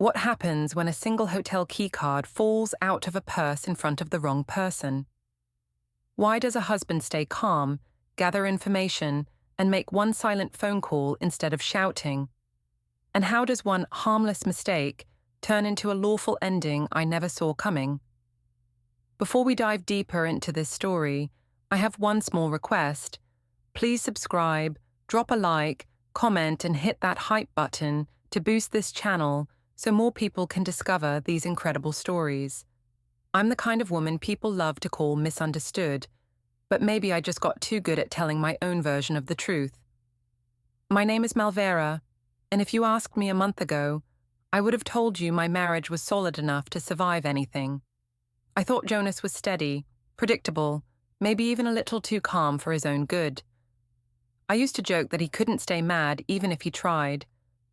What happens when a single hotel keycard falls out of a purse in front of the wrong person? Why does a husband stay calm, gather information, and make one silent phone call instead of shouting? And how does one harmless mistake turn into a lawful ending I never saw coming? Before we dive deeper into this story, I have one small request. Please subscribe, drop a like, comment, and hit that hype button to boost this channel so more people can discover these incredible stories. I'm the kind of woman people love to call misunderstood, but maybe I just got too good at telling my own version of the truth. My name is Malvera, and if you asked me a month ago, I would have told you my marriage was solid enough to survive anything. I thought Jonas was steady, predictable, maybe even a little too calm for his own good. I used to joke that he couldn't stay mad even if he tried.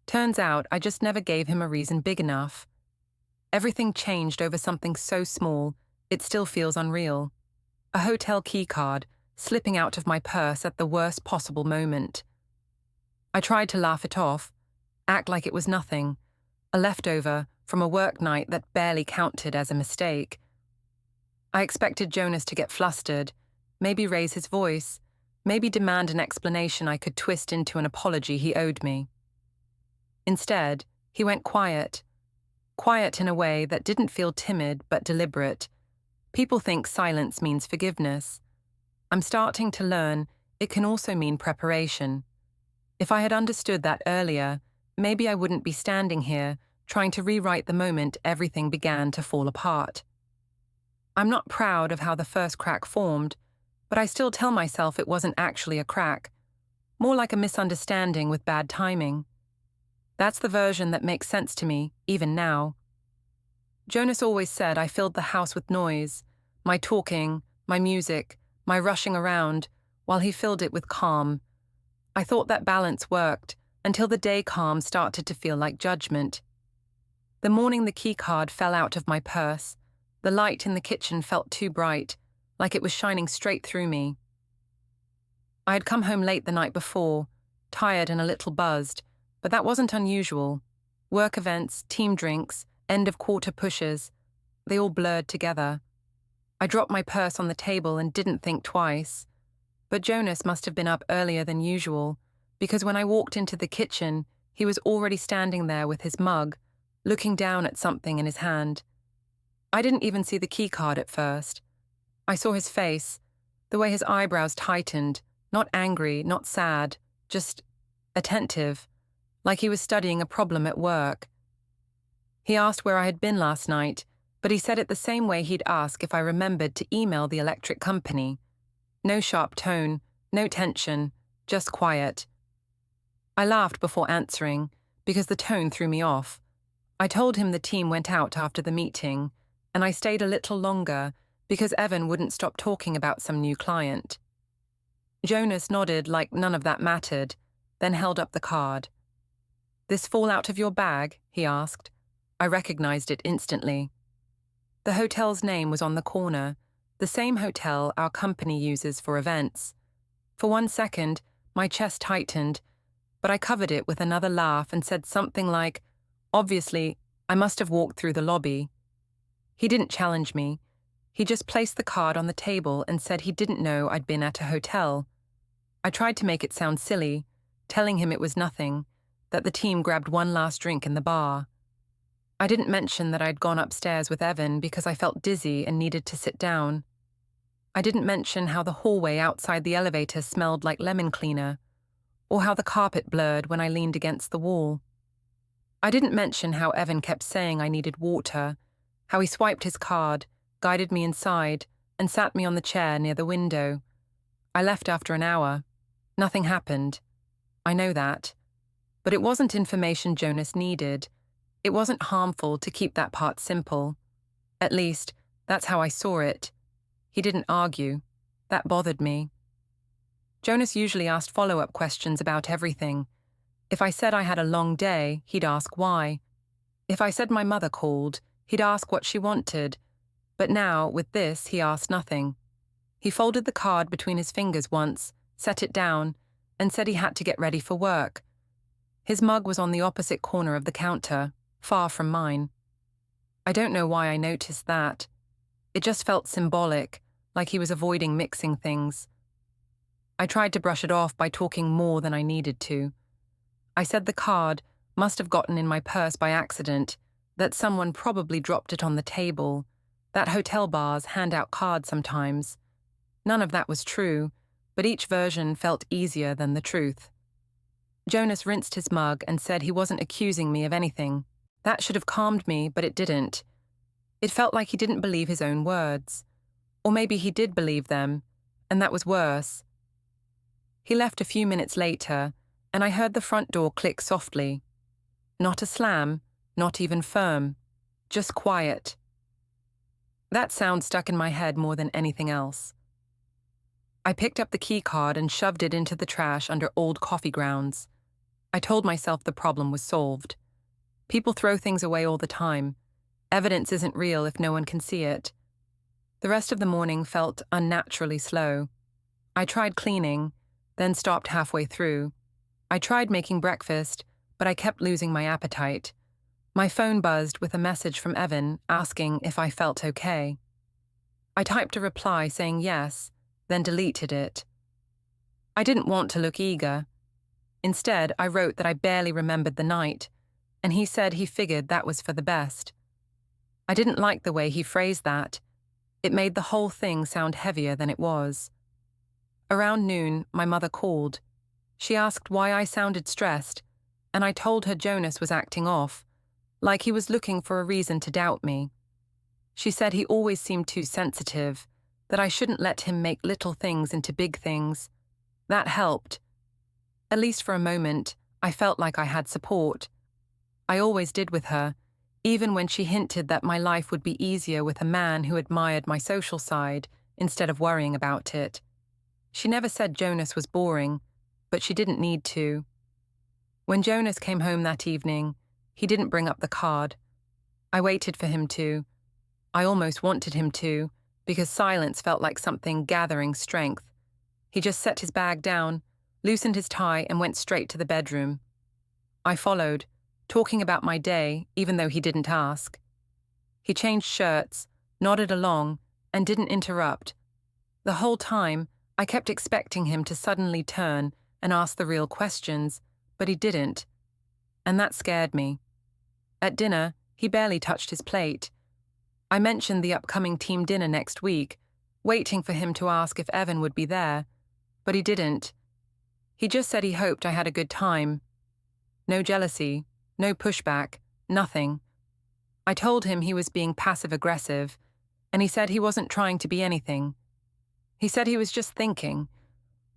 Turns out I just never gave him a reason big enough. Everything changed over something so small, it still feels unreal. A hotel keycard slipping out of my purse at the worst possible moment. I tried to laugh it off, act like it was nothing, a leftover from a work night that barely counted as a mistake. I expected Jonas to get flustered, maybe raise his voice, maybe demand an explanation I could twist into an apology he owed me. Instead, he went quiet in a way that didn't feel timid but deliberate. People think silence means forgiveness. I'm starting to learn it can also mean preparation. If I had understood that earlier, maybe I wouldn't be standing here trying to rewrite the moment everything began to fall apart. I'm not proud of how the first crack formed, but I still tell myself it wasn't actually a crack, more like a misunderstanding with bad timing. That's the version that makes sense to me, even now. Jonas always said I filled the house with noise, my talking, my music, my rushing around, while he filled it with calm. I thought that balance worked, until the day calm started to feel like judgment. The morning the keycard fell out of my purse, the light in the kitchen felt too bright, like it was shining straight through me. I had come home late the night before, tired and a little buzzed, but that wasn't unusual. Work events, team drinks, end-of-quarter pushes, they all blurred together. I dropped my purse on the table and didn't think twice. But Jonas must have been up earlier than usual, because when I walked into the kitchen, he was already standing there with his mug, looking down at something in his hand. I didn't even see the keycard at first. I saw his face, the way his eyebrows tightened, not angry, not sad, just attentive, like he was studying a problem at work. He asked where I had been last night, but he said it the same way he'd ask if I remembered to email the electric company. No sharp tone, no tension, just quiet. I laughed before answering, because the tone threw me off. I told him the team went out after the meeting, and I stayed a little longer because Evan wouldn't stop talking about some new client. Jonas nodded like none of that mattered, then held up the card. "This fall out of your bag?" he asked. I recognized it instantly. The hotel's name was on the corner, the same hotel our company uses for events. For 1 second, my chest tightened, but I covered it with another laugh and said something like, "Obviously, I must have walked through the lobby." He didn't challenge me. He just placed the card on the table and said he didn't know I'd been at a hotel. I tried to make it sound silly, telling him it was nothing, that the team grabbed one last drink in the bar. I didn't mention that I'd gone upstairs with Evan because I felt dizzy and needed to sit down. I didn't mention how the hallway outside the elevator smelled like lemon cleaner, or how the carpet blurred when I leaned against the wall. I didn't mention how Evan kept saying I needed water, how he swiped his card, guided me inside, and sat me on the chair near the window. I left after an hour. Nothing happened. I know that. But it wasn't information Jonas needed. It wasn't harmful to keep that part simple. At least, that's how I saw it. He didn't argue. That bothered me. Jonas usually asked follow-up questions about everything. If I said I had a long day, he'd ask why. If I said my mother called, he'd ask what she wanted. But now, with this, he asked nothing. He folded the card between his fingers once, set it down, and said he had to get ready for work. His mug was on the opposite corner of the counter. far from mine. I don't know why I noticed that. It just felt symbolic, like he was avoiding mixing things. I tried to brush it off by talking more than I needed to. I said the card must have gotten in my purse by accident, that someone probably dropped it on the table, that hotel bars hand out cards sometimes. None of that was true, but each version felt easier than the truth. Jonas rinsed his mug and said he wasn't accusing me of anything. That should have calmed me, but it didn't. It felt like he didn't believe his own words. Or maybe he did believe them, and that was worse. He left a few minutes later, and I heard the front door click softly. Not a slam, not even firm, just quiet. That sound stuck in my head more than anything else. I picked up the keycard and shoved it into the trash under old coffee grounds. I told myself the problem was solved. People throw things away all the time. Evidence isn't real if no one can see it. The rest of the morning felt unnaturally slow. I tried cleaning, then stopped halfway through. I tried making breakfast, but I kept losing my appetite. My phone buzzed with a message from Evan asking if I felt okay. I typed a reply saying yes, then deleted it. I didn't want to look eager. Instead, I wrote that I barely remembered the night, and he said he figured that was for the best. I didn't like the way he phrased that. It made the whole thing sound heavier than it was. Around noon, my mother called. She asked why I sounded stressed, and I told her Jonas was acting off, like he was looking for a reason to doubt me. She said he always seemed too sensitive, that I shouldn't let him make little things into big things. That helped. At least for a moment, I felt like I had support. I always did with her, even when she hinted that my life would be easier with a man who admired my social side instead of worrying about it. She never said Jonas was boring, but she didn't need to. When Jonas came home that evening, he didn't bring up the card. I waited for him to. I almost wanted him to, because silence felt like something gathering strength. He just set his bag down, loosened his tie, and went straight to the bedroom. I followed, talking about my day, even though he didn't ask. He changed shirts, nodded along, and didn't interrupt. The whole time, I kept expecting him to suddenly turn and ask the real questions, but he didn't. And that scared me. At dinner, he barely touched his plate. I mentioned the upcoming team dinner next week, waiting for him to ask if Evan would be there, but he didn't. He just said he hoped I had a good time. No jealousy, no pushback, nothing. I told him he was being passive-aggressive, and he said he wasn't trying to be anything. He said he was just thinking.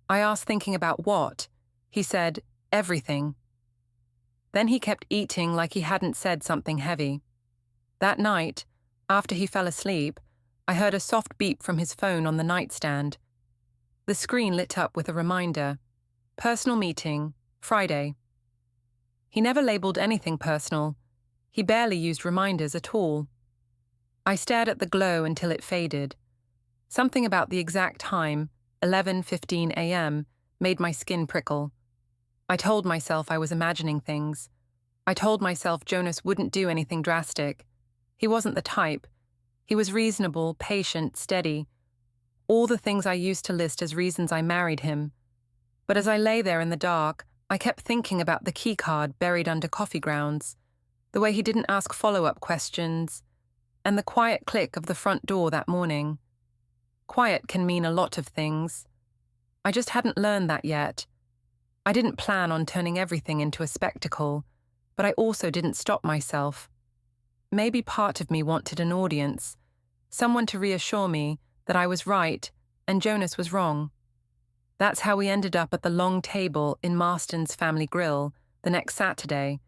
I asked thinking about what. He said, everything. Then he kept eating like he hadn't said something heavy. That night, after he fell asleep, I heard a soft beep from his phone on the nightstand. The screen lit up with a reminder. Personal meeting, Friday. He never labeled anything personal. He barely used reminders at all. I stared at the glow until it faded. Something about the exact time, 11:15 a.m., made my skin prickle. I told myself I was imagining things. I told myself Jonas wouldn't do anything drastic. He wasn't the type. He was reasonable, patient, steady. All the things I used to list as reasons I married him. But as I lay there in the dark, I kept thinking about the keycard buried under coffee grounds, the way he didn't ask follow-up questions, and the quiet click of the front door that morning. Quiet can mean a lot of things. I just hadn't learned that yet. I didn't plan on turning everything into a spectacle, but I also didn't stop myself. Maybe part of me wanted an audience, someone to reassure me that I was right and Jonas was wrong. That's how we ended up at the long table in Marston's family grill the next Saturday,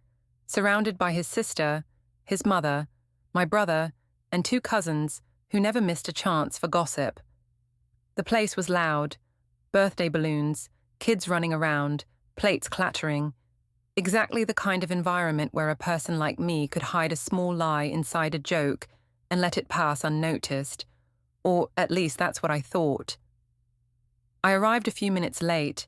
surrounded by his sister, his mother, my brother, and 2 cousins who never missed a chance for gossip. The place was loud. Birthday balloons, kids running around, plates clattering. Exactly the kind of environment where a person like me could hide a small lie inside a joke and let it pass unnoticed. Or at least that's what I thought. I arrived a few minutes late.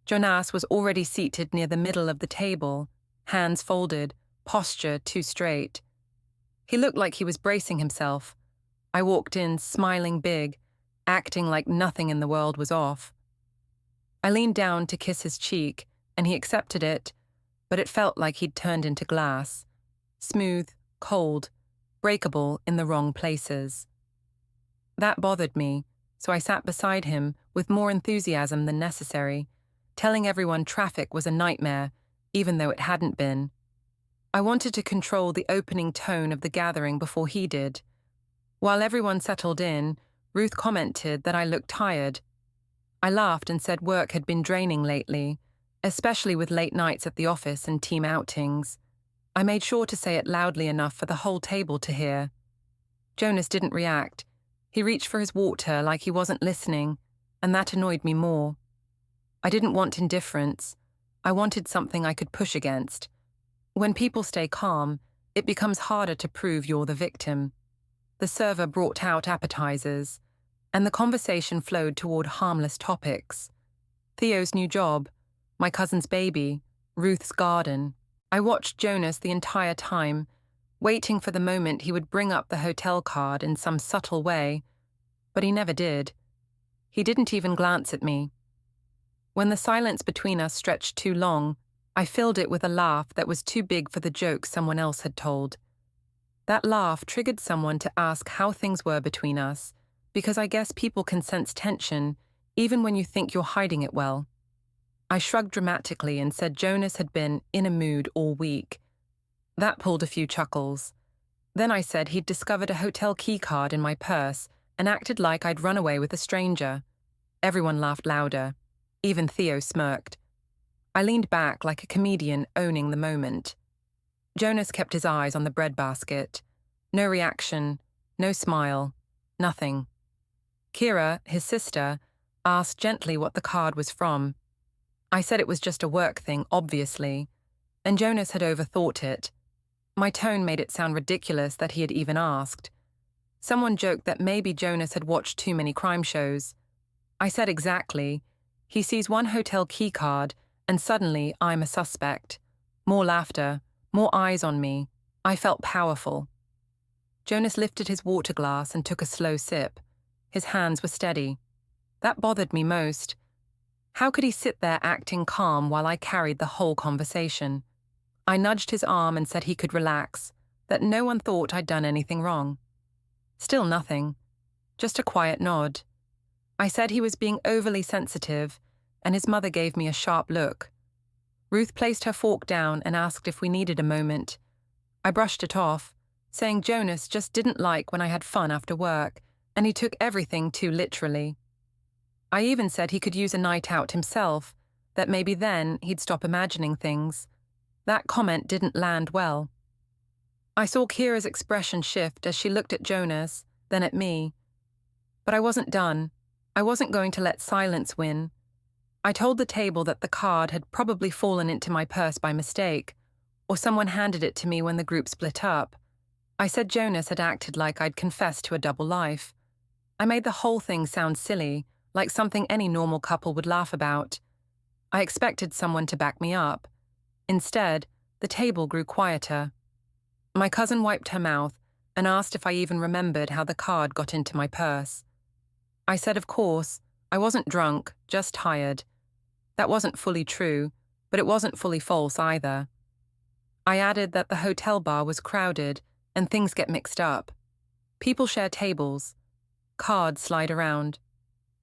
Jonas was already seated near the middle of the table, hands folded, posture too straight. He looked like he was bracing himself. I walked in, smiling big, acting like nothing in the world was off. I leaned down to kiss his cheek, and he accepted it, but it felt like he'd turned into glass. Smooth, cold, breakable in the wrong places. That bothered me, so I sat beside him with more enthusiasm than necessary, telling everyone traffic was a nightmare, even though it hadn't been. I wanted to control the opening tone of the gathering before he did. While everyone settled in, Ruth commented that I looked tired. I laughed and said work had been draining lately, especially with late nights at the office and team outings. I made sure to say it loudly enough for the whole table to hear. Jonas didn't react. He reached for his water like he wasn't listening, and that annoyed me more. I didn't want indifference. I wanted something I could push against. When people stay calm, it becomes harder to prove you're the victim. The server brought out appetizers, and the conversation flowed toward harmless topics. Theo's new job, my cousin's baby, Ruth's garden. I watched Jonas the entire time, waiting for the moment he would bring up the hotel card in some subtle way, but he never did. He didn't even glance at me. When the silence between us stretched too long, I filled it with a laugh that was too big for the joke someone else had told. That laugh triggered someone to ask how things were between us, because I guess people can sense tension even when you think you're hiding it well. I shrugged dramatically and said Jonas had been in a mood all week. That pulled a few chuckles. Then I said he'd discovered a hotel keycard in my purse and acted like I'd run away with a stranger. Everyone laughed louder. Even Theo smirked. I leaned back like a comedian owning the moment. Jonas kept his eyes on the breadbasket. No reaction, no smile, nothing. Kira, his sister, asked gently what the card was from. I said it was just a work thing, obviously, and Jonas had overthought it. My tone made it sound ridiculous that he had even asked. Someone joked that maybe Jonas had watched too many crime shows. I said exactly. He sees one hotel keycard, and suddenly I'm a suspect. More laughter, more eyes on me. I felt powerful. Jonas lifted his water glass and took a slow sip. His hands were steady. That bothered me most. How could he sit there acting calm while I carried the whole conversation? I nudged his arm and said he could relax, that no one thought I'd done anything wrong. Still nothing. Just a quiet nod. I said he was being overly sensitive, and his mother gave me a sharp look. Ruth placed her fork down and asked if we needed a moment. I brushed it off, saying Jonas just didn't like when I had fun after work, and he took everything too literally. I even said he could use a night out himself, that maybe then he'd stop imagining things. That comment didn't land well. I saw Kira's expression shift as she looked at Jonas, then at me. But I wasn't done. I wasn't going to let silence win. I told the table that the card had probably fallen into my purse by mistake, or someone handed it to me when the group split up. I said Jonas had acted like I'd confessed to a double life. I made the whole thing sound silly, like something any normal couple would laugh about. I expected someone to back me up. Instead, the table grew quieter. My cousin wiped her mouth and asked if I even remembered how the card got into my purse. I said of course, I wasn't drunk, just tired. That wasn't fully true, but it wasn't fully false either. I added that the hotel bar was crowded and things get mixed up. People share tables. Cards slide around.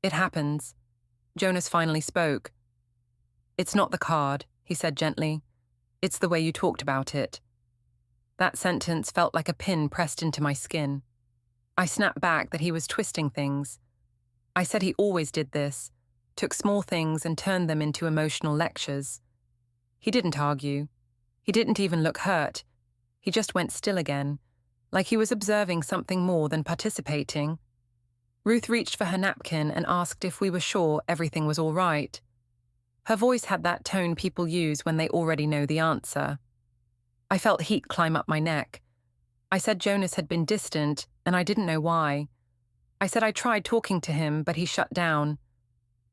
It happens. Jonas finally spoke. "It's not the card," he said gently. "It's the way you talked about it." That sentence felt like a pin pressed into my skin. I snapped back that he was twisting things. I said he always did this, took small things and turned them into emotional lectures. He didn't argue. He didn't even look hurt. He just went still again, like he was observing something more than participating. Ruth reached for her napkin and asked if we were sure everything was all right. Her voice had that tone people use when they already know the answer. I felt heat climb up my neck. I said Jonas had been distant, and I didn't know why. I said I tried talking to him, but he shut down.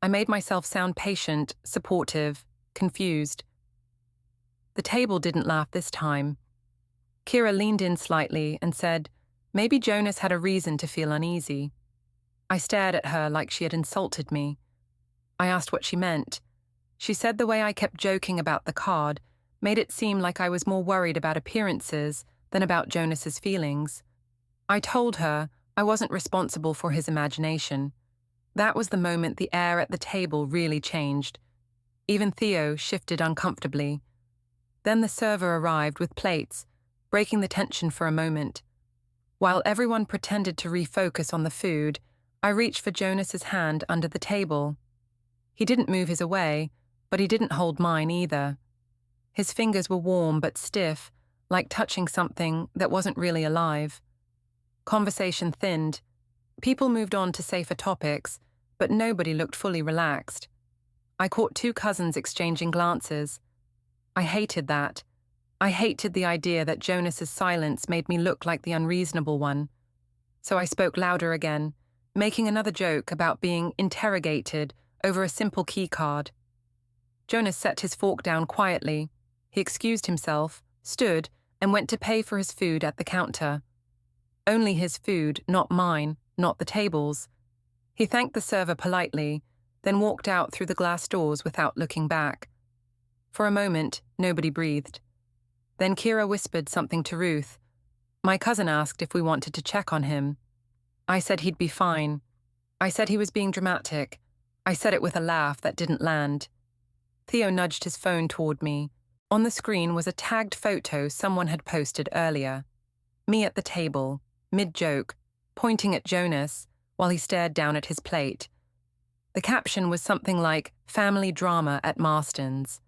I made myself sound patient, supportive, confused. The table didn't laugh this time. Kira leaned in slightly and said, maybe Jonas had a reason to feel uneasy. I stared at her like she had insulted me. I asked what she meant. She said the way I kept joking about the card made it seem like I was more worried about appearances than about Jonas's feelings. I told her I wasn't responsible for his imagination. That was the moment the air at the table really changed. Even Theo shifted uncomfortably. Then the server arrived with plates, breaking the tension for a moment. While everyone pretended to refocus on the food, I reached for Jonas's hand under the table. He didn't move his away, but he didn't hold mine either. His fingers were warm but stiff, like touching something that wasn't really alive. Conversation thinned. People moved on to safer topics, but nobody looked fully relaxed. I caught two cousins exchanging glances. I hated that. I hated the idea that Jonas's silence made me look like the unreasonable one. So I spoke louder again, making another joke about being interrogated over a simple keycard. Jonas set his fork down quietly. He excused himself, stood, and went to pay for his food at the counter. Only his food, not mine, not the table's. He thanked the server politely, then walked out through the glass doors without looking back. For a moment, nobody breathed. Then Kira whispered something to Ruth. My cousin asked if we wanted to check on him. I said he'd be fine. I said he was being dramatic. I said it with a laugh that didn't land. Theo nudged his phone toward me. On the screen was a tagged photo someone had posted earlier. Me at the table, mid-joke, pointing at Jonas while he stared down at his plate. The caption was something like, family drama at Marston's.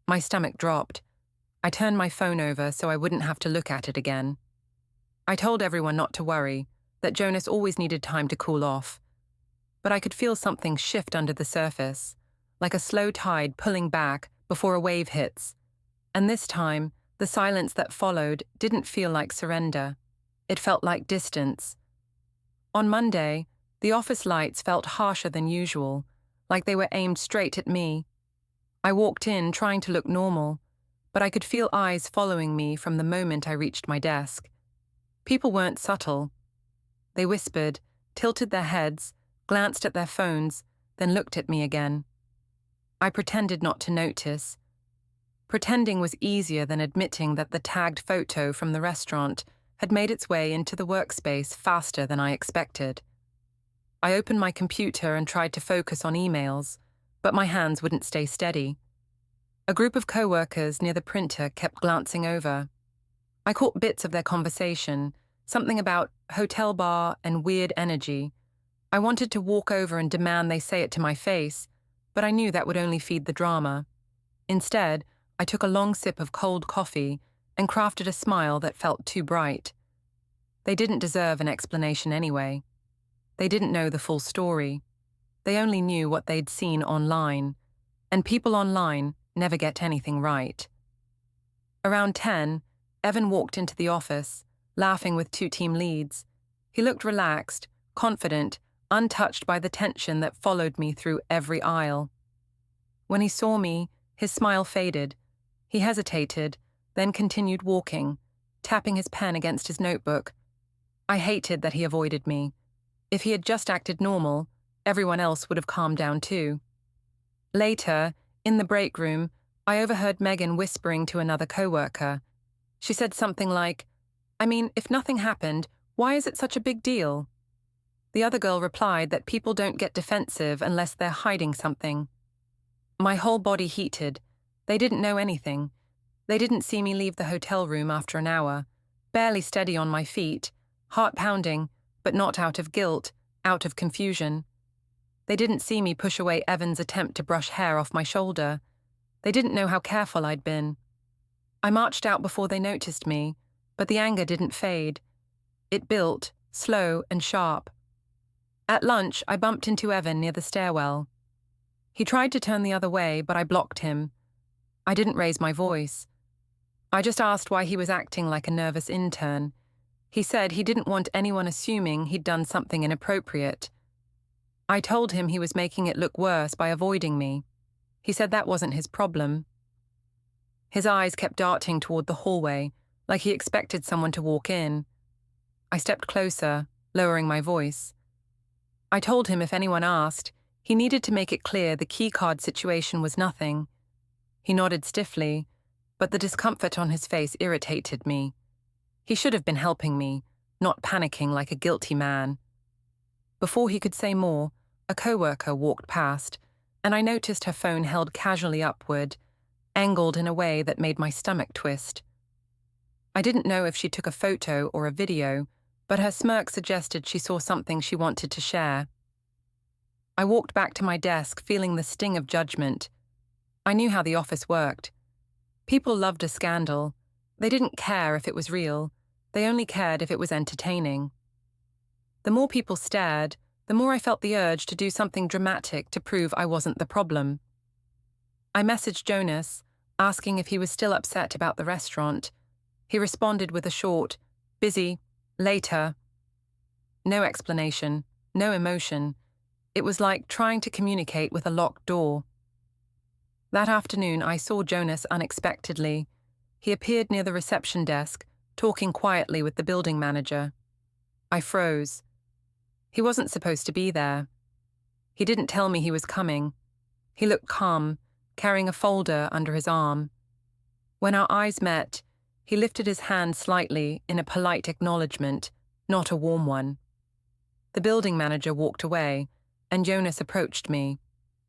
My stomach dropped. I turned my phone over so I wouldn't have to look at it again. I told everyone not to worry, that Jonas always needed time to cool off. But I could feel something shift under the surface, like a slow tide pulling back before a wave hits. And this time, the silence that followed didn't feel like surrender. It felt like distance. On Monday, the office lights felt harsher than usual, like they were aimed straight at me. I walked in trying to look normal, but I could feel eyes following me from the moment I reached my desk. People weren't subtle. They whispered, tilted their heads, glanced at their phones, then looked at me again. I pretended not to notice. Pretending was easier than admitting that the tagged photo from the restaurant had made its way into the workspace faster than I expected. I opened my computer and tried to focus on emails, but my hands wouldn't stay steady. A group of co-workers near the printer kept glancing over. I caught bits of their conversation, something about hotel bar and weird energy. I wanted to walk over and demand they say it to my face, but I knew that would only feed the drama. Instead, I took a long sip of cold coffee and crafted a smile that felt too bright. They didn't deserve an explanation anyway. They didn't know the full story. They only knew what they'd seen online, and people online never get anything right. Around 10, Evan walked into the office, laughing with two team leads. He looked relaxed, confident, untouched by the tension that followed me through every aisle. When he saw me, his smile faded. He hesitated, then continued walking, tapping his pen against his notebook. I hated that he avoided me. If he had just acted normal, everyone else would have calmed down too. Later, in the break room, I overheard Megan whispering to another coworker. She said something like, I mean, if nothing happened, why is it such a big deal? The other girl replied that people don't get defensive unless they're hiding something. My whole body heated. They didn't know anything. They didn't see me leave the hotel room after an hour, barely steady on my feet, heart pounding, but not out of guilt, out of confusion. They didn't see me push away Evan's attempt to brush hair off my shoulder. They didn't know how careful I'd been. I marched out before they noticed me, but the anger didn't fade. It built, slow and sharp. At lunch, I bumped into Evan near the stairwell. He tried to turn the other way, but I blocked him. I didn't raise my voice. I just asked why he was acting like a nervous intern. He said he didn't want anyone assuming he'd done something inappropriate. I told him he was making it look worse by avoiding me. He said that wasn't his problem. His eyes kept darting toward the hallway, like he expected someone to walk in. I stepped closer, lowering my voice. I told him if anyone asked, he needed to make it clear the keycard situation was nothing. He nodded stiffly, but the discomfort on his face irritated me. He should have been helping me, not panicking like a guilty man. Before he could say more, a coworker walked past, and I noticed her phone held casually upward, angled in a way that made my stomach twist. I didn't know if she took a photo or a video, but her smirk suggested she saw something she wanted to share. I walked back to my desk feeling the sting of judgment. I knew how the office worked. People loved a scandal. They didn't care if it was real. They only cared if it was entertaining. The more people stared, the more I felt the urge to do something dramatic to prove I wasn't the problem. I messaged Jonas, asking if he was still upset about the restaurant. He responded with a short, "Busy, later." No explanation, no emotion. It was like trying to communicate with a locked door. That afternoon, I saw Jonas unexpectedly. He appeared near the reception desk, talking quietly with the building manager. I froze. He wasn't supposed to be there. He didn't tell me he was coming. He looked calm, carrying a folder under his arm. When our eyes met, he lifted his hand slightly in a polite acknowledgement, not a warm one. The building manager walked away, and Jonas approached me.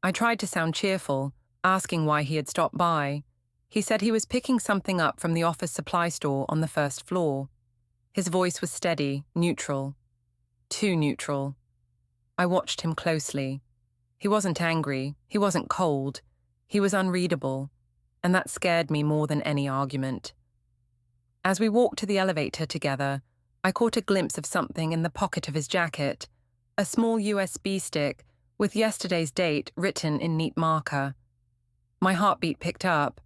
I tried to sound cheerful, asking why he had stopped by. He said he was picking something up from the office supply store on the first floor. His voice was steady, neutral. Too neutral. I watched him closely. He wasn't angry, he wasn't cold. He was unreadable, and that scared me more than any argument. As we walked to the elevator together, I caught a glimpse of something in the pocket of his jacket, a small USB stick with yesterday's date written in neat marker. My heartbeat picked up.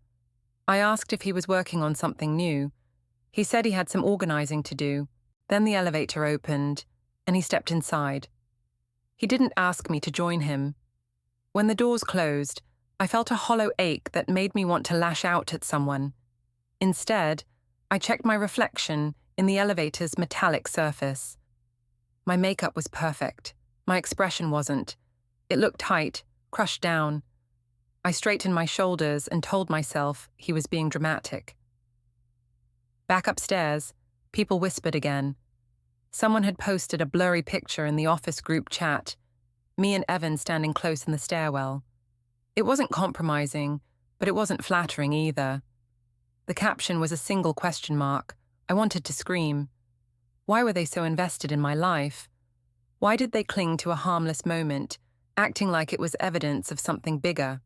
I asked if he was working on something new. He said he had some organizing to do. Then the elevator opened, and he stepped inside. He didn't ask me to join him. When the doors closed, I felt a hollow ache that made me want to lash out at someone. Instead, I checked my reflection in the elevator's metallic surface. My makeup was perfect. My expression wasn't. It looked tight, crushed down. I straightened my shoulders and told myself he was being dramatic. Back upstairs, people whispered again. Someone had posted a blurry picture in the office group chat, me and Evan standing close in the stairwell. It wasn't compromising, but it wasn't flattering either. The caption was a single question mark. I wanted to scream. Why were they so invested in my life? Why did they cling to a harmless moment, acting like it was evidence of something bigger?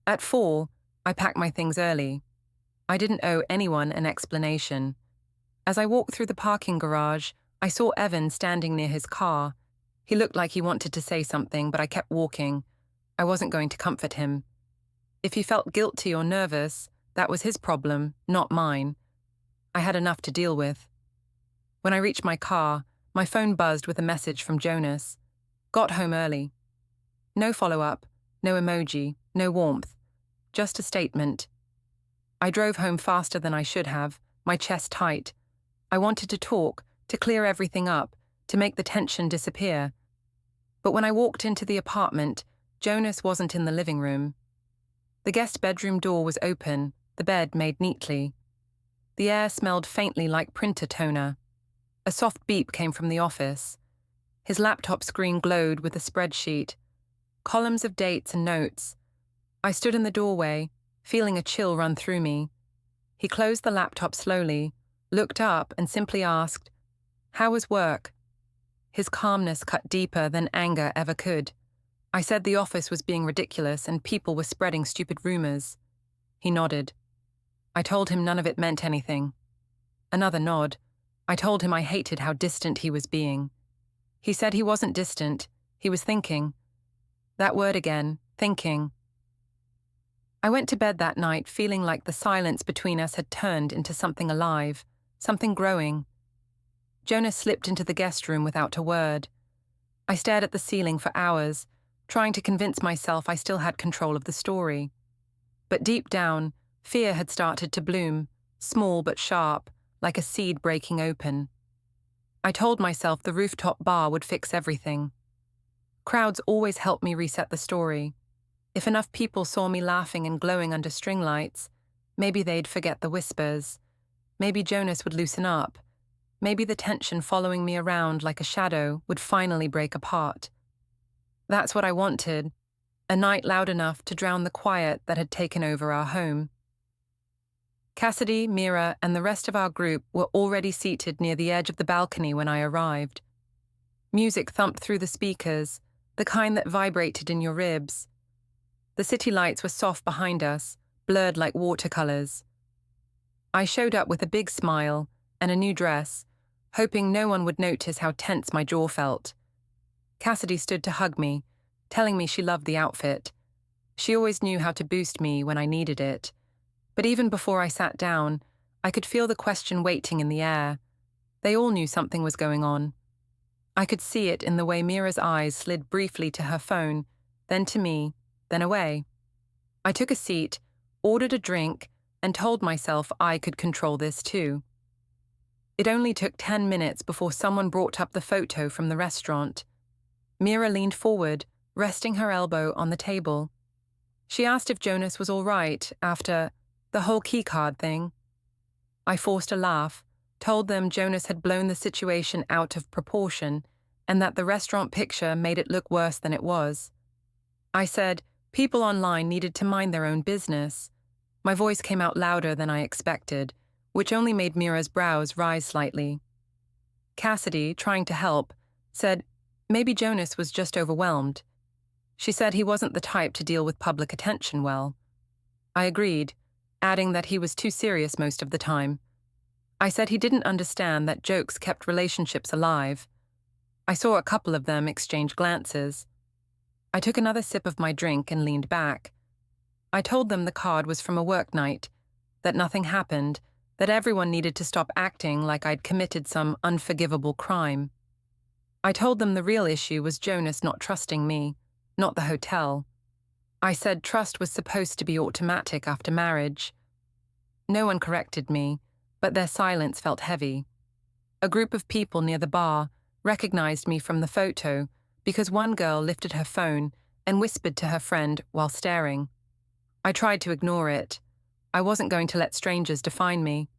At 4, I packed my things early. I didn't owe anyone an explanation. As I walked through the parking garage, I saw Evan standing near his car. He looked like he wanted to say something, but I kept walking. I wasn't going to comfort him. If he felt guilty or nervous, that was his problem, not mine. I had enough to deal with. When I reached my car, my phone buzzed with a message from Jonas. Got home early. No follow-up, no emoji, no warmth. Just a statement. I drove home faster than I should have, my chest tight. I wanted to talk, to clear everything up, to make the tension disappear. But when I walked into the apartment, Jonas wasn't in the living room. The guest bedroom door was open, the bed made neatly. The air smelled faintly like printer toner. A soft beep came from the office. His laptop screen glowed with a spreadsheet. Columns of dates and notes. I stood in the doorway, feeling a chill run through me. He closed the laptop slowly, looked up and simply asked, "How was work?" His calmness cut deeper than anger ever could. I said the office was being ridiculous and people were spreading stupid rumors. He nodded. I told him none of it meant anything. Another nod. I told him I hated how distant he was being. He said he wasn't distant, he was thinking. That word again, thinking. I went to bed that night feeling like the silence between us had turned into something alive, something growing. Jonas slipped into the guest room without a word. I stared at the ceiling for hours, trying to convince myself I still had control of the story. But deep down, fear had started to bloom, small but sharp, like a seed breaking open. I told myself the rooftop bar would fix everything. Crowds always help me reset the story. If enough people saw me laughing and glowing under string lights, maybe they'd forget the whispers. Maybe Jonas would loosen up. Maybe the tension following me around like a shadow would finally break apart. That's what I wanted, a night loud enough to drown the quiet that had taken over our home. Cassidy, Mira, and the rest of our group were already seated near the edge of the balcony when I arrived. Music thumped through the speakers, the kind that vibrated in your ribs. The city lights were soft behind us, blurred like watercolors. I showed up with a big smile and a new dress, hoping no one would notice how tense my jaw felt. Cassidy stood to hug me, telling me she loved the outfit. She always knew how to boost me when I needed it. But even before I sat down, I could feel the question waiting in the air. They all knew something was going on. I could see it in the way Mira's eyes slid briefly to her phone, then to me, then away. I took a seat, ordered a drink, and told myself I could control this too. It only took 10 minutes before someone brought up the photo from the restaurant. Mira leaned forward, resting her elbow on the table. She asked if Jonas was all right after the whole Keycard thing. I forced a laugh, told them Jonas had blown the situation out of proportion and that the restaurant picture made it look worse than it was. I said people online needed to mind their own business. My voice came out louder than I expected, which only made Mira's brows rise slightly. Cassidy, trying to help, said maybe Jonas was just overwhelmed. She said he wasn't the type to deal with public attention well. I agreed, adding that he was too serious most of the time. I said he didn't understand that jokes kept relationships alive. I saw a couple of them exchange glances. I took another sip of my drink and leaned back. I told them the card was from a work night, that nothing happened, that everyone needed to stop acting like I'd committed some unforgivable crime. I told them the real issue was Jonas not trusting me, not the hotel. I said trust was supposed to be automatic after marriage. No one corrected me, but their silence felt heavy. A group of people near the bar recognized me from the photo because one girl lifted her phone and whispered to her friend while staring. I tried to ignore it. I wasn't going to let strangers define me.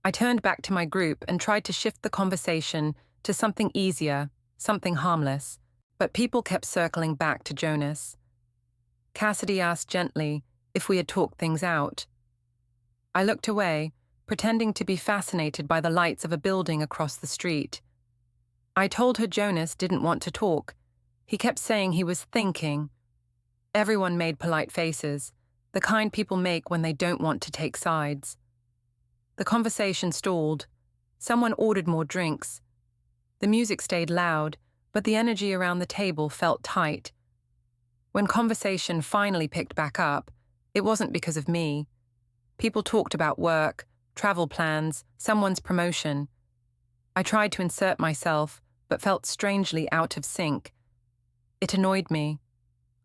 I turned back to my group and tried to shift the conversation to something easier, something harmless, but people kept circling back to Jonas. Cassidy asked gently if we had talked things out. I looked away, pretending to be fascinated by the lights of a building across the street. I told her Jonas didn't want to talk. He kept saying he was thinking. Everyone made polite faces, the kind people make when they don't want to take sides. The conversation stalled. Someone ordered more drinks. The music stayed loud, but the energy around the table felt tight. When conversation finally picked back up, it wasn't because of me. People talked about work, travel plans, someone's promotion. I tried to insert myself, but felt strangely out of sync. It annoyed me.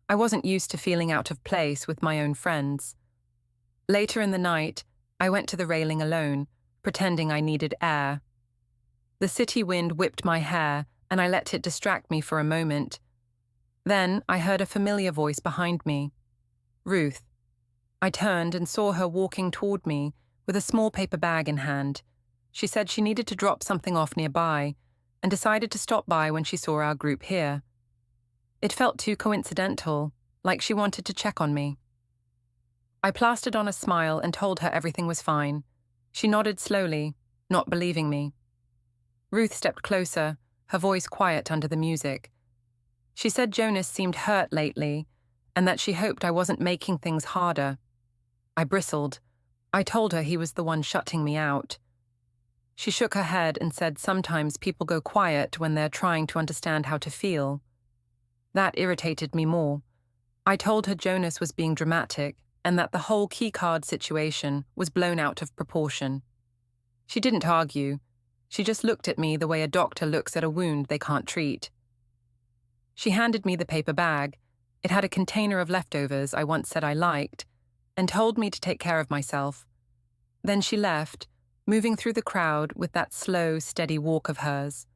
I wasn't used to feeling out of place with my own friends. Later in the night, I went to the railing alone, pretending I needed air. The city wind whipped my hair, and I let it distract me for a moment. Then I heard a familiar voice behind me. Ruth. I turned and saw her walking toward me with a small paper bag in hand. She said she needed to drop something off nearby and decided to stop by when she saw our group here. It felt too coincidental, like she wanted to check on me. I plastered on a smile and told her everything was fine. She nodded slowly, not believing me. Ruth stepped closer, her voice quiet under the music. She said Jonas seemed hurt lately, and that she hoped I wasn't making things harder. I bristled. I told her he was the one shutting me out. She shook her head and said sometimes people go quiet when they're trying to understand how to feel. That irritated me more. I told her Jonas was being dramatic and that the whole Keycard situation was blown out of proportion. She didn't argue. She just looked at me the way a doctor looks at a wound they can't treat. She handed me the paper bag. It had a container of leftovers I once said I liked, and told me to take care of myself. Then she left, moving through the crowd with that slow, steady walk of hers.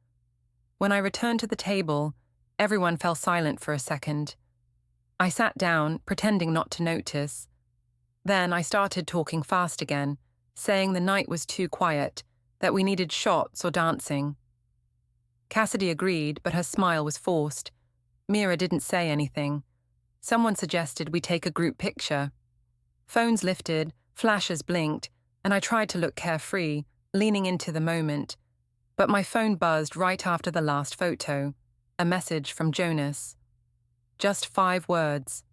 When I returned to the table, everyone fell silent for a second. I sat down, pretending not to notice. Then I started talking fast again, saying the night was too quiet, that we needed shots or dancing. Cassidy agreed, but her smile was forced. Mira didn't say anything. Someone suggested we take a group picture. Phones lifted, flashes blinked, and I tried to look carefree, leaning into the moment. But my phone buzzed right after the last photo, a message from Jonas. Just 5 words.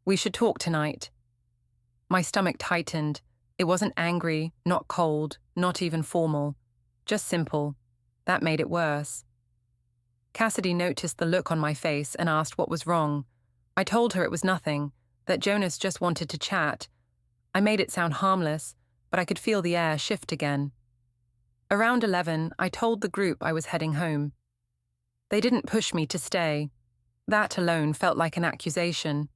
"We should talk tonight." My stomach tightened. It wasn't angry, not cold, not even formal. Just simple. That made it worse. Cassidy noticed the look on my face and asked what was wrong. I told her it was nothing, that Jonas just wanted to chat. I made it sound harmless, but I could feel the air shift again. Around 11, I told the group I was heading home. They didn't push me to stay. That alone felt like an accusation.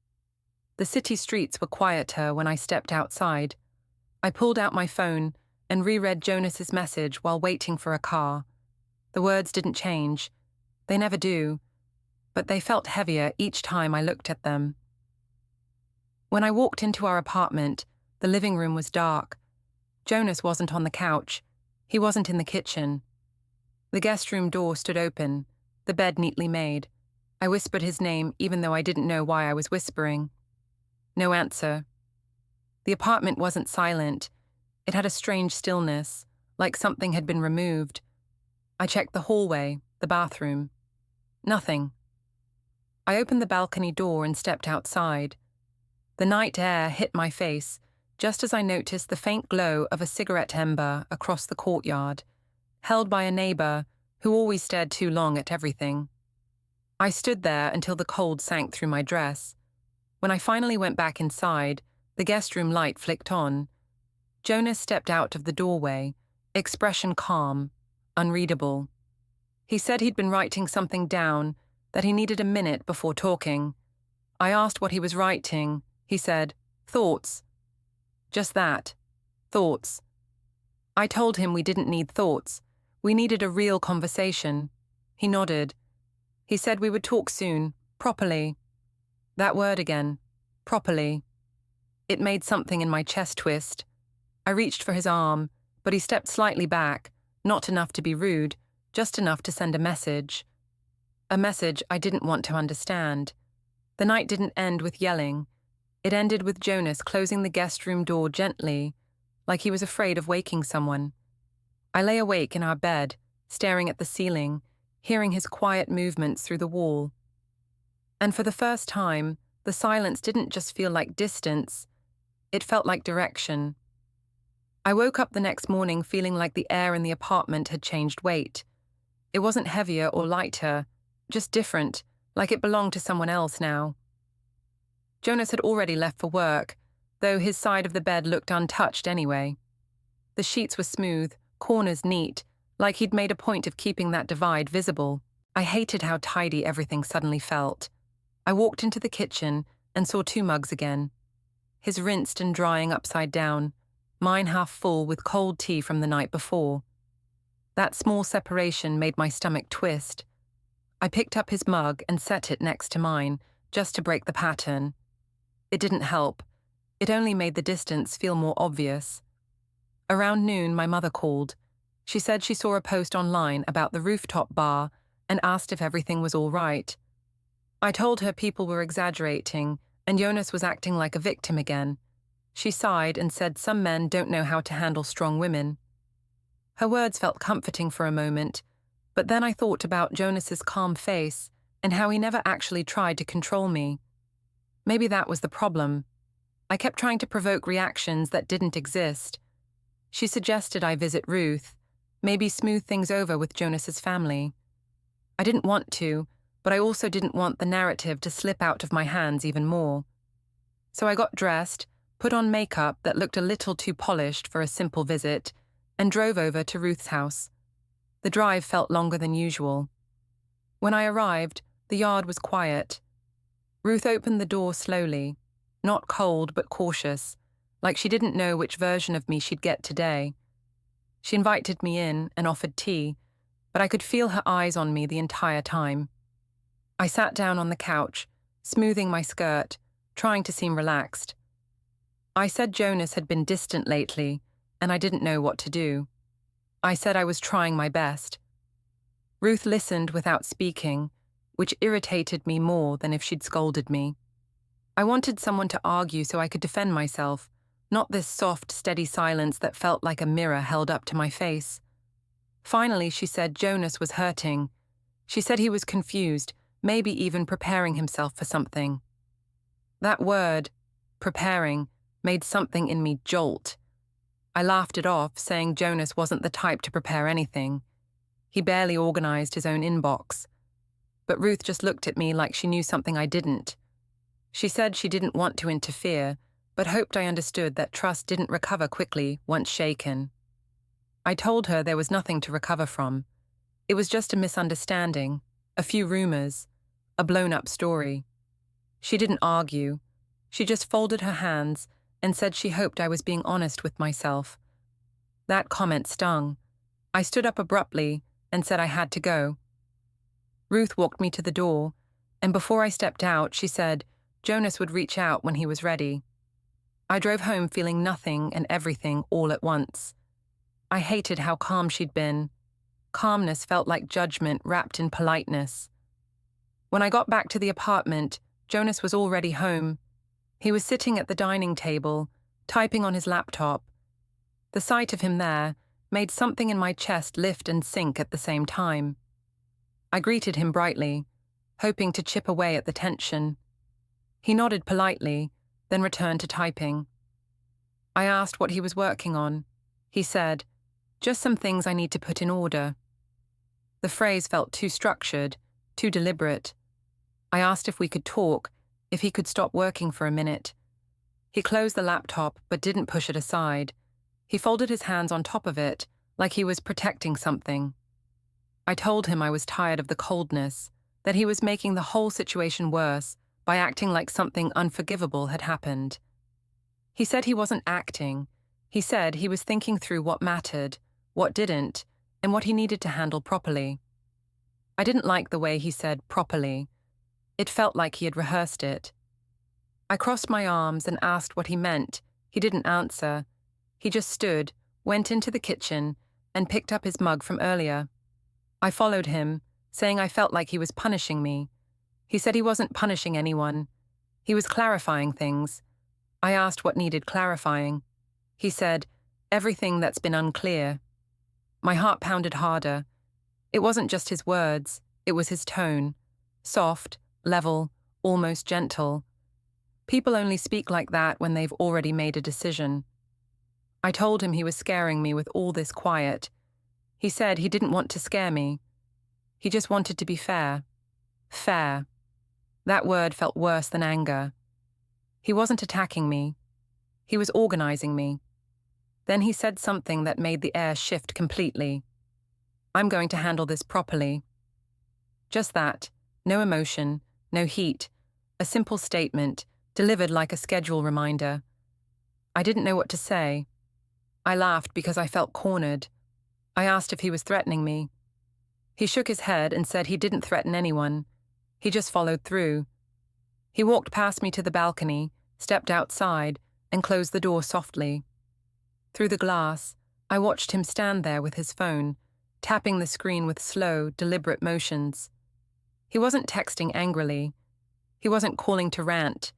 The city streets were quieter when I stepped outside. I pulled out my phone and reread Jonas's message while waiting for a car. The words didn't change. They never do. But they felt heavier each time I looked at them. When I walked into our apartment, the living room was dark. Jonas wasn't on the couch. He wasn't in the kitchen. The guest room door stood open, the bed neatly made. I whispered his name even though I didn't know why I was whispering. No answer. The apartment wasn't silent. It had a strange stillness, like something had been removed. I checked the hallway, the bathroom. Nothing. I opened the balcony door and stepped outside. The night air hit my face, just as I noticed the faint glow of a cigarette ember across the courtyard, held by a neighbor who always stared too long at everything. I stood there until the cold sank through my dress. When I finally went back inside, the guest room light flicked on. Jonas stepped out of the doorway, expression calm, unreadable. He said he'd been writing something down, that he needed a minute before talking. I asked what he was writing. He said, "Thoughts." Just that. Thoughts. I told him we didn't need thoughts. We needed a real conversation. He nodded. He said we would talk soon, properly. That word again, properly. It made something in my chest twist. I reached for his arm, but he stepped slightly back, not enough to be rude, just enough to send a message. A message I didn't want to understand. The night didn't end with yelling. It ended with Jonas closing the guest room door gently, like he was afraid of waking someone. I lay awake in our bed, staring at the ceiling, hearing his quiet movements through the wall. And for the first time, the silence didn't just feel like distance, it felt like direction. I woke up the next morning feeling like the air in the apartment had changed weight. It wasn't heavier or lighter, just different, like it belonged to someone else now. Jonas had already left for work, though his side of the bed looked untouched anyway. The sheets were smooth, corners neat, like he'd made a point of keeping that divide visible. I hated how tidy everything suddenly felt. I walked into the kitchen and saw 2 mugs again. His rinsed and drying upside down, mine half full with cold tea from the night before. That small separation made my stomach twist. I picked up his mug and set it next to mine, just to break the pattern. It didn't help. It only made the distance feel more obvious. Around noon, my mother called. She said she saw a post online about the rooftop bar and asked if everything was all right. I told her people were exaggerating and Jonas was acting like a victim again. She sighed and said some men don't know how to handle strong women. Her words felt comforting for a moment, but then I thought about Jonas's calm face and how he never actually tried to control me. Maybe that was the problem. I kept trying to provoke reactions that didn't exist. She suggested I visit Ruth, maybe smooth things over with Jonas's family. I didn't want to, but I also didn't want the narrative to slip out of my hands even more. So I got dressed, put on makeup that looked a little too polished for a simple visit, and drove over to Ruth's house. The drive felt longer than usual. When I arrived, the yard was quiet. Ruth opened the door slowly, not cold but cautious, like she didn't know which version of me she'd get today. She invited me in and offered tea, but I could feel her eyes on me the entire time. I sat down on the couch, smoothing my skirt, trying to seem relaxed. I said Jonas had been distant lately, and I didn't know what to do. I said I was trying my best. Ruth listened without speaking, which irritated me more than if she'd scolded me. I wanted someone to argue so I could defend myself, not this soft, steady silence that felt like a mirror held up to my face. Finally, she said Jonas was hurting. She said he was confused, maybe even preparing himself for something. That word, preparing, made something in me jolt. I laughed it off, saying Jonas wasn't the type to prepare anything. He barely organized his own inbox. But Ruth just looked at me like she knew something I didn't. She said she didn't want to interfere, but hoped I understood that trust didn't recover quickly once shaken. I told her there was nothing to recover from. It was just a misunderstanding, a few rumors, a blown-up story. She didn't argue. She just folded her hands and said she hoped I was being honest with myself. That comment stung. I stood up abruptly and said I had to go. Ruth walked me to the door, and before I stepped out, she said Jonas would reach out when he was ready. I drove home feeling nothing and everything all at once. I hated how calm she'd been. Calmness felt like judgment wrapped in politeness. When I got back to the apartment, Jonas was already home. He was sitting at the dining table, typing on his laptop. The sight of him there made something in my chest lift and sink at the same time. I greeted him brightly, hoping to chip away at the tension. He nodded politely, then returned to typing. I asked what he was working on. He said, "Just some things I need to put in order." The phrase felt too structured, too deliberate. I asked if we could talk, if he could stop working for a minute. He closed the laptop but didn't push it aside. He folded his hands on top of it, like he was protecting something. I told him I was tired of the coldness, that he was making the whole situation worse by acting like something unforgivable had happened. He said he wasn't acting. He said he was thinking through what mattered, what didn't, and what he needed to handle properly. I didn't like the way he said properly. It felt like he had rehearsed it. I crossed my arms and asked what he meant. He didn't answer. He just stood, went into the kitchen, and picked up his mug from earlier. I followed him, saying I felt like he was punishing me. He said he wasn't punishing anyone. He was clarifying things. I asked what needed clarifying. He said, "Everything that's been unclear." My heart pounded harder. It wasn't just his words, it was his tone. Soft, level, almost gentle. People only speak like that when they've already made a decision. I told him he was scaring me with all this quiet. He said he didn't want to scare me. He just wanted to be fair. Fair. That word felt worse than anger. He wasn't attacking me. He was organizing me. Then he said something that made the air shift completely. "I'm going to handle this properly." Just that. No emotion, no heat. A simple statement, delivered like a schedule reminder. I didn't know what to say. I laughed because I felt cornered. I asked if he was threatening me. He shook his head and said he didn't threaten anyone. He just followed through. He walked past me to the balcony, stepped outside, and closed the door softly. Through the glass, I watched him stand there with his phone, tapping the screen with slow, deliberate motions. He wasn't texting angrily. He wasn't calling to rant.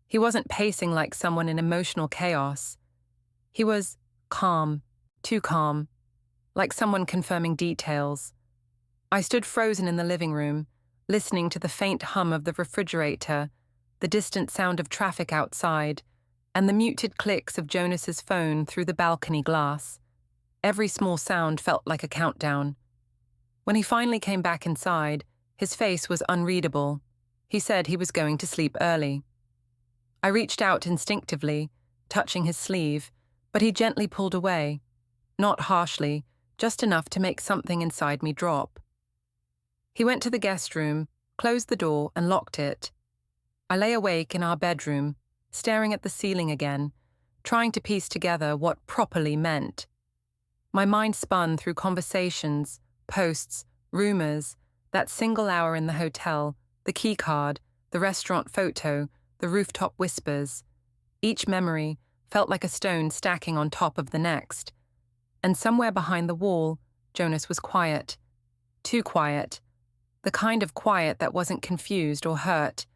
He wasn't pacing like someone in emotional chaos. He was calm, too calm, like someone confirming details. I stood frozen in the living room, listening to the faint hum of the refrigerator, the distant sound of traffic outside, and the muted clicks of Jonas's phone through the balcony glass. Every small sound felt like a countdown. When he finally came back inside, his face was unreadable. He said he was going to sleep early. I reached out instinctively, touching his sleeve, but he gently pulled away. Not harshly, just enough to make something inside me drop. He went to the guest room, closed the door, and locked it. I lay awake in our bedroom, staring at the ceiling again, trying to piece together what properly meant. My mind spun through conversations, posts, rumors, that single hour in the hotel, the keycard, the restaurant photo, the rooftop whispers. Each memory felt like a stone stacking on top of the next. And somewhere behind the wall, Jonas was quiet. Too quiet. The kind of quiet that wasn't confused or hurt.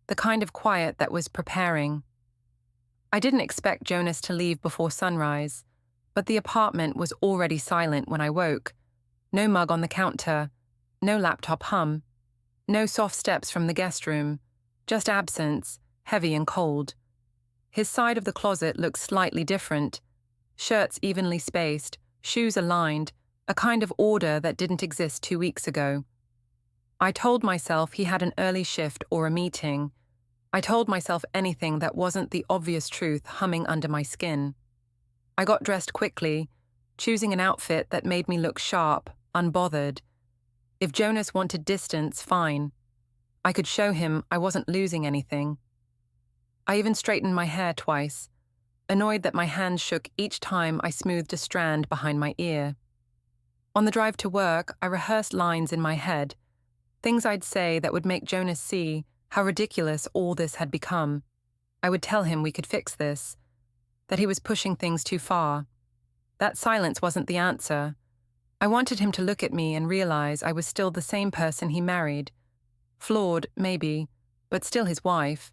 The kind of quiet that was preparing. I didn't expect Jonas to leave before sunrise, but the apartment was already silent when I woke. No mug on the counter, no laptop hum, no soft steps from the guest room, just absence, heavy and cold. His side of the closet looked slightly different. Shirts evenly spaced, shoes aligned, a kind of order that didn't exist 2 weeks ago. I told myself he had an early shift or a meeting. I told myself anything that wasn't the obvious truth humming under my skin. I got dressed quickly, choosing an outfit that made me look sharp, unbothered. If Jonas wanted distance, fine. I could show him I wasn't losing anything. I even straightened my hair twice, annoyed that my hands shook each time I smoothed a strand behind my ear. On the drive to work, I rehearsed lines in my head, things I'd say that would make Jonas see how ridiculous all this had become. I would tell him we could fix this, that he was pushing things too far. That silence wasn't the answer. I wanted him to look at me and realize I was still the same person he married. Flawed, maybe, but still his wife.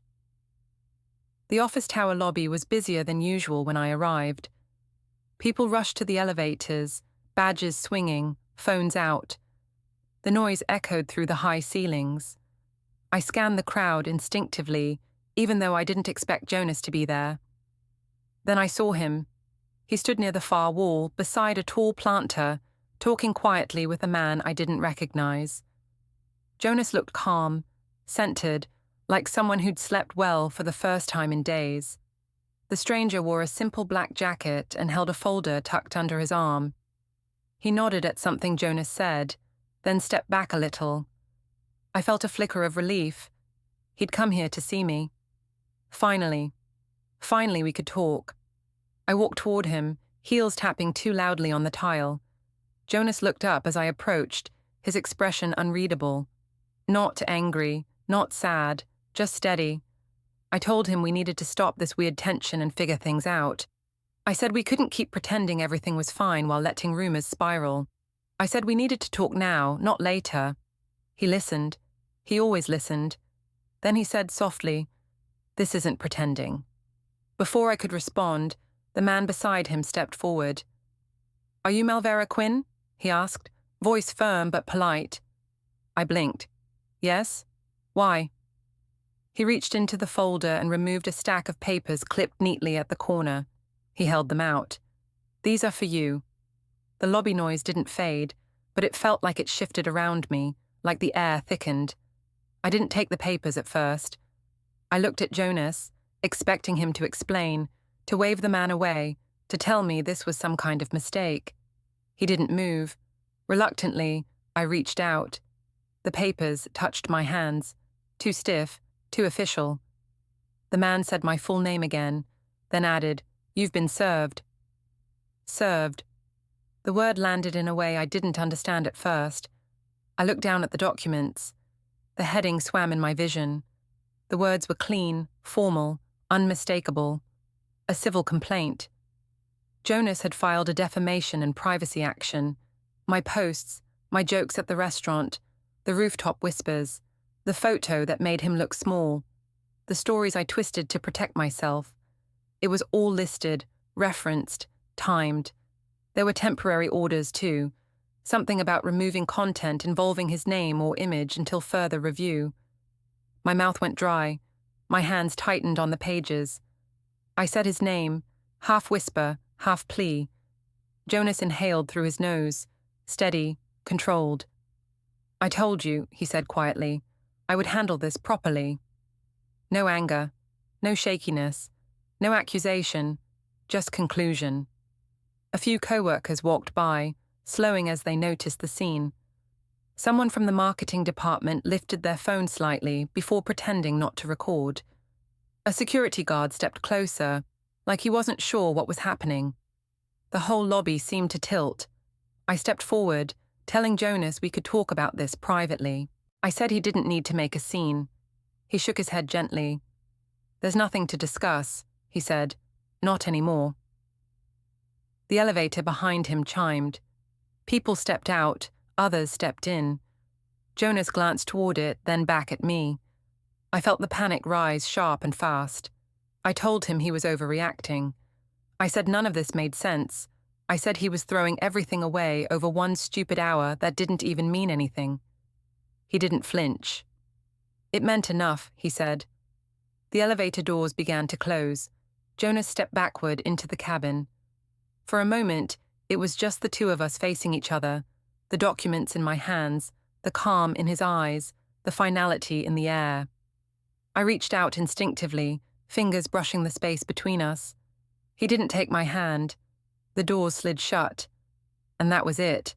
The office tower lobby was busier than usual when I arrived. People rushed to the elevators, badges swinging, phones out. The noise echoed through the high ceilings. I scanned the crowd instinctively, even though I didn't expect Jonas to be there. Then I saw him. He stood near the far wall, beside a tall planter, talking quietly with a man I didn't recognize. Jonas looked calm, centered, like someone who'd slept well for the first time in days. The stranger wore a simple black jacket and held a folder tucked under his arm. He nodded at something Jonas said, then stepped back a little. I felt a flicker of relief. He'd come here to see me. Finally we could talk. I walked toward him, heels tapping too loudly on the tile. Jonas looked up as I approached, his expression unreadable. Not angry, not sad, just steady. I told him we needed to stop this weird tension and figure things out. I said we couldn't keep pretending everything was fine while letting rumors spiral. I said we needed to talk now, not later. He listened. He always listened. Then he said softly, "This isn't pretending." Before I could respond, the man beside him stepped forward. "Are you Malvera Quinn?" he asked, voice firm but polite. I blinked. "Yes? Why?" He reached into the folder and removed a stack of papers clipped neatly at the corner. He held them out. "These are for you." The lobby noise didn't fade, but it felt like it shifted around me, like the air thickened. I didn't take the papers at first. I looked at Jonas, expecting him to explain, to wave the man away, to tell me this was some kind of mistake. He didn't move. Reluctantly, I reached out. The papers touched my hands, too stiff, too official. The man said my full name again, then added, "You've been served." Served. The word landed in a way I didn't understand at first. I looked down at the documents. The heading swam in my vision. The words were clean, formal, unmistakable. A civil complaint. Jonas had filed a defamation and privacy action. My posts, my jokes at the restaurant, the rooftop whispers, the photo that made him look small, the stories I twisted to protect myself. It was all listed, referenced, timed. There were temporary orders too, something about removing content involving his name or image until further review. My mouth went dry. My hands tightened on the pages. I said his name, half whisper, half plea. Jonas inhaled through his nose, steady, controlled. "I told you," he said quietly, "I would handle this properly." No anger, no shakiness, no accusation, just conclusion. A few co-workers walked by, slowing as they noticed the scene. Someone from the marketing department lifted their phone slightly before pretending not to record. A security guard stepped closer, like he wasn't sure what was happening. The whole lobby seemed to tilt. I stepped forward, telling Jonas we could talk about this privately. I said he didn't need to make a scene. He shook his head gently. "There's nothing to discuss," he said. "Not anymore." The elevator behind him chimed. People stepped out, others stepped in. Jonas glanced toward it, then back at me. I felt the panic rise sharp and fast. I told him he was overreacting. I said none of this made sense. I said he was throwing everything away over one stupid hour that didn't even mean anything. He didn't flinch. "It meant enough," he said. The elevator doors began to close. Jonas stepped backward into the cabin. For a moment, it was just the two of us facing each other, the documents in my hands, the calm in his eyes, the finality in the air. I reached out instinctively, fingers brushing the space between us. He didn't take my hand. The doors slid shut. And that was it.